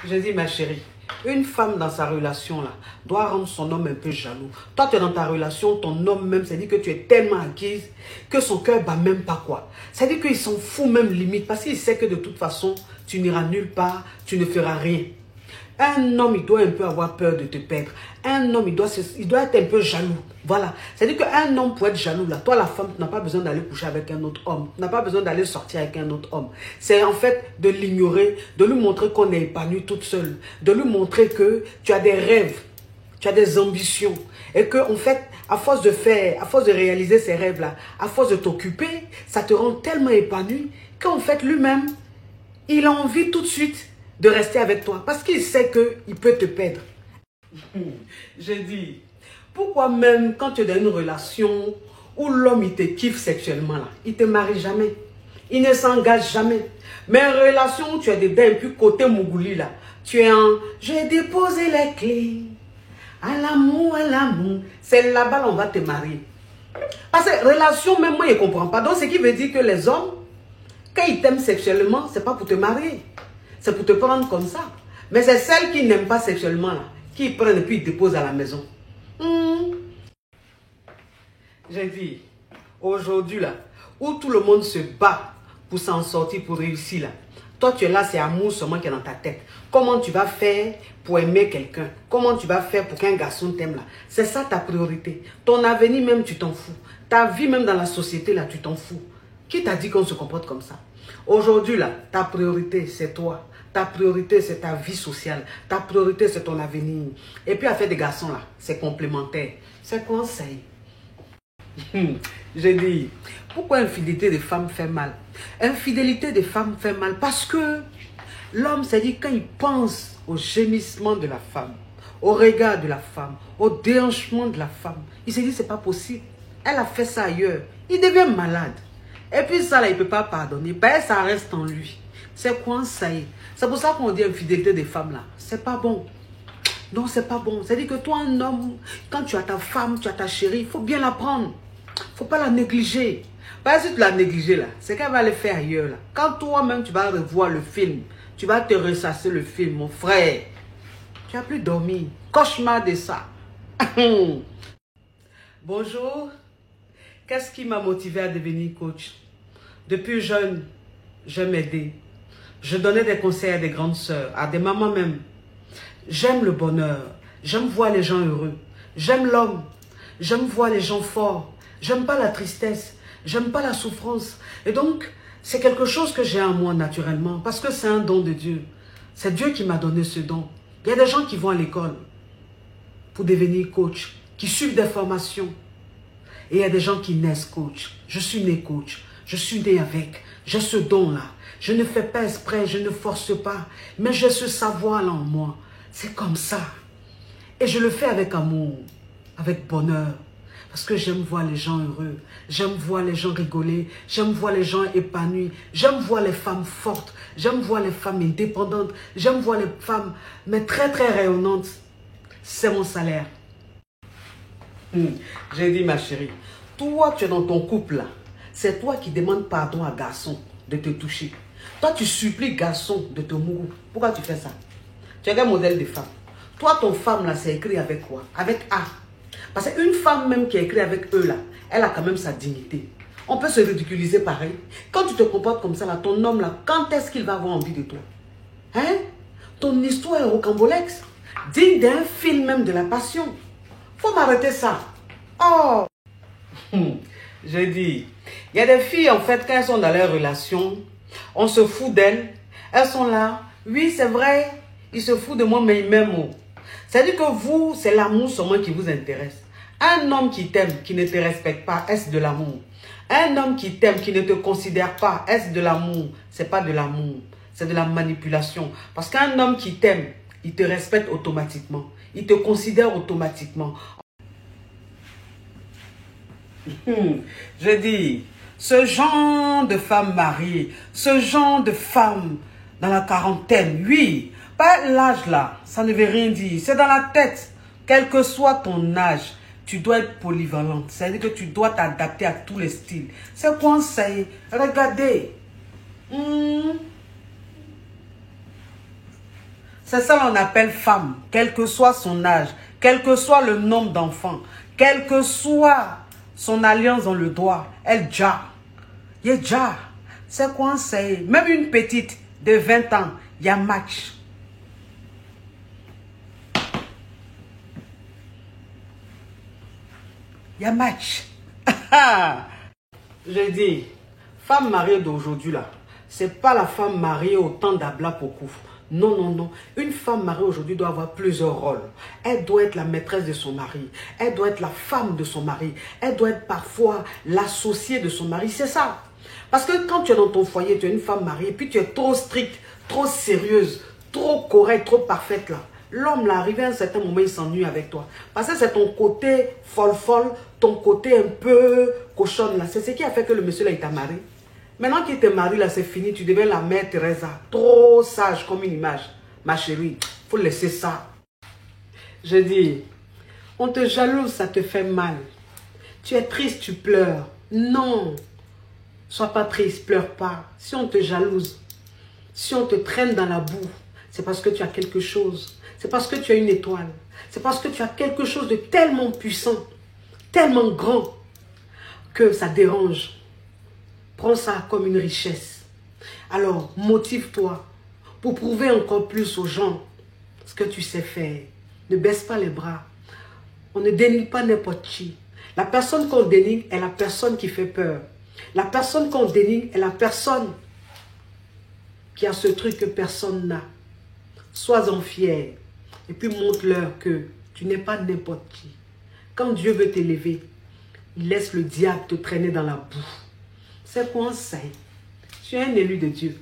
Je dis, ma chérie, une femme dans sa relation là doit rendre son homme un peu jaloux. Toi, tu es dans ta relation, ton homme même, ça dit que tu es tellement acquise que son cœur bat même pas quoi. Ça dit qu'il s'en fout même limite parce qu'il sait que de toute façon, tu n'iras nulle part, tu ne feras rien. Un homme, il doit un peu avoir peur de te perdre. Un homme, il doit être un peu jaloux. Voilà. C'est-à-dire qu'un homme, pour être jaloux, là, toi, la femme, tu n'as pas besoin d'aller coucher avec un autre homme. Tu n'as pas besoin d'aller sortir avec un autre homme. C'est en fait de l'ignorer, de lui montrer qu'on est épanoui toute seule. De lui montrer que tu as des rêves, tu as des ambitions. Et que, en fait, à force de réaliser ces rêves-là, à force de t'occuper, ça te rend tellement épanoui qu'en fait, lui-même, il a envie tout de suite de rester avec toi parce qu'il sait qu'il peut te perdre. Je dis, pourquoi même quand tu es dans une relation où l'homme il te kiffe sexuellement, là, il ne te marie jamais, il ne s'engage jamais. Mais une relation où tu es dedans et puis côté Mougouli, là, tu es en j'ai déposé les clés, à l'amour, c'est là-bas on va te marier. Parce que relation, même moi je ne comprends pas. Donc ce qui veut dire que les hommes, quand ils t'aiment sexuellement, ce n'est pas pour te marier. C'est pour te prendre comme ça. Mais c'est celles qui n'aiment pas sexuellement, là, qui prennent et puis ils déposent à la maison. J'ai dit, aujourd'hui, là, où tout le monde se bat pour s'en sortir, pour réussir, là. Toi, tu es là, c'est amour seulement qui est dans ta tête. Comment tu vas faire pour aimer quelqu'un? Comment tu vas faire pour qu'un garçon t'aime, là? C'est ça ta priorité. Ton avenir même, tu t'en fous. Ta vie même dans la société, là, tu t'en fous. Qui t'a dit qu'on se comporte comme ça? Aujourd'hui, là, ta priorité, c'est toi. Ta priorité, c'est ta vie sociale. Ta priorité, c'est ton avenir. Et puis, affaire des garçons, là, c'est complémentaire. C'est conseil. J'ai dit, pourquoi infidélité des femmes fait mal? Infidélité des femmes fait mal parce que l'homme, c'est dit, quand il pense au gémissement de la femme, au regard de la femme, au déhanchement de la femme, il se dit, c'est pas possible. Elle a fait ça ailleurs. Il devient malade. Et puis ça, là, il ne peut pas pardonner. Ben, ça reste en lui. C'est quoi ça y est? C'est pour ça qu'on dit infidélité des femmes, là. C'est pas bon. Non, c'est pas bon. C'est-à-dire que toi, un homme, quand tu as ta femme, tu as ta chérie, il faut bien la prendre. Il ne faut pas la négliger. Parce que si tu la négliges, là, c'est qu'elle va le faire ailleurs, là. Quand toi-même, tu vas revoir le film, tu vas te ressasser le film, mon frère. Tu n'as plus dormi. Cauchemar de ça. Bonjour. Qu'est-ce qui m'a motivé à devenir coach? Depuis jeune, j'aime aider. Je donnais des conseils à des grandes sœurs, à des mamans même. J'aime le bonheur. J'aime voir les gens heureux. J'aime l'homme. J'aime voir les gens forts. J'aime pas la tristesse. J'aime pas la souffrance. Et donc, c'est quelque chose que j'ai en moi naturellement. Parce que c'est un don de Dieu. C'est Dieu qui m'a donné ce don. Il y a des gens qui vont à l'école pour devenir coach, qui suivent des formations. Et il y a des gens qui naissent coach. Je suis né coach. Je suis né avec. J'ai ce don-là. Je ne fais pas exprès, je ne force pas. Mais j'ai ce savoir-là en moi. C'est comme ça. Et je le fais avec amour, avec bonheur. Parce que j'aime voir les gens heureux. J'aime voir les gens rigoler. J'aime voir les gens épanouis. J'aime voir les femmes fortes. J'aime voir les femmes indépendantes. J'aime voir les femmes, mais très très rayonnantes. C'est mon salaire. J'ai dit, ma chérie, toi, tu es dans ton couple là. C'est toi qui demandes pardon à garçon de te toucher. Toi, tu supplies garçon de te mourir. Pourquoi tu fais ça? Tu es un modèle de femme. Toi, ton femme là, c'est écrit avec quoi? Avec A. Parce qu'une femme même qui est écrite avec E là, elle a quand même sa dignité. On peut se ridiculiser pareil. Quand tu te comportes comme ça là, ton homme là, quand est-ce qu'il va avoir envie de toi? Hein? Ton histoire est rocambolex. Digne d'un film même de la passion. Faut m'arrêter ça. Oh! J'ai dit, il y a des filles en fait, quand elles sont dans leur relation, on se fout d'elles. Elles sont là. Oui, c'est vrai, il se fout de moi, mais il m'aime. C'est-à-dire que vous, c'est l'amour seulement qui vous intéresse. Un homme qui t'aime, qui ne te respecte pas, est-ce de l'amour? Un homme qui t'aime, qui ne te considère pas, est-ce de l'amour? C'est pas de l'amour, c'est de la manipulation. Parce qu'un homme qui t'aime, il te respecte automatiquement. Il te considère automatiquement. Je dis, ce genre de femme mariée, ce genre de femme dans la quarantaine, oui, pas l'âge là, ça ne veut rien dire. C'est dans la tête. Quel que soit ton âge, tu dois être polyvalente. C'est-à-dire que tu dois t'adapter à tous les styles. C'est conseil. Regardez. C'est ça qu'on appelle femme, quel que soit son âge, quel que soit le nombre d'enfants, quelle que soit son alliance dans le doigt, elle ja. Il y a ja. C'est quoi c'est? Même une petite de 20 ans, il y a match. Il y a match. Je dis, femme mariée d'aujourd'hui là, c'est pas la femme mariée au temps d'Abla Pokou. Non, non, non. Une femme mariée aujourd'hui doit avoir plusieurs rôles. Elle doit être la maîtresse de son mari. Elle doit être la femme de son mari. Elle doit être parfois l'associée de son mari. C'est ça. Parce que quand tu es dans ton foyer, tu es une femme mariée, puis tu es trop stricte, trop sérieuse, trop correcte, trop parfaite là. L'homme là, arrivé à un certain moment, il s'ennuie avec toi. Parce que c'est ton côté folle, ton côté un peu cochonne là. C'est ce qui a fait que le monsieur là, il t'a marié. Maintenant qu'il te marie là, c'est fini. Tu deviens la mère Teresa. Trop sage comme une image. Ma chérie, il faut laisser ça. Je dis, on te jalouse, ça te fait mal. Tu es triste, tu pleures. Non. Sois pas triste, pleure pas. Si on te jalouse, si on te traîne dans la boue, c'est parce que tu as quelque chose. C'est parce que tu as une étoile. C'est parce que tu as quelque chose de tellement puissant, tellement grand, que ça dérange. Prends ça comme une richesse. Alors, motive-toi pour prouver encore plus aux gens ce que tu sais faire. Ne baisse pas les bras. On ne dénigre pas n'importe qui. La personne qu'on dénigre est la personne qui fait peur. La personne qu'on dénigre est la personne qui a ce truc que personne n'a. Sois-en fier. Et puis montre-leur que tu n'es pas n'importe qui. Quand Dieu veut t'élever, il laisse le diable te traîner dans la boue. C'est quoi ça? Tu es un élu de Dieu.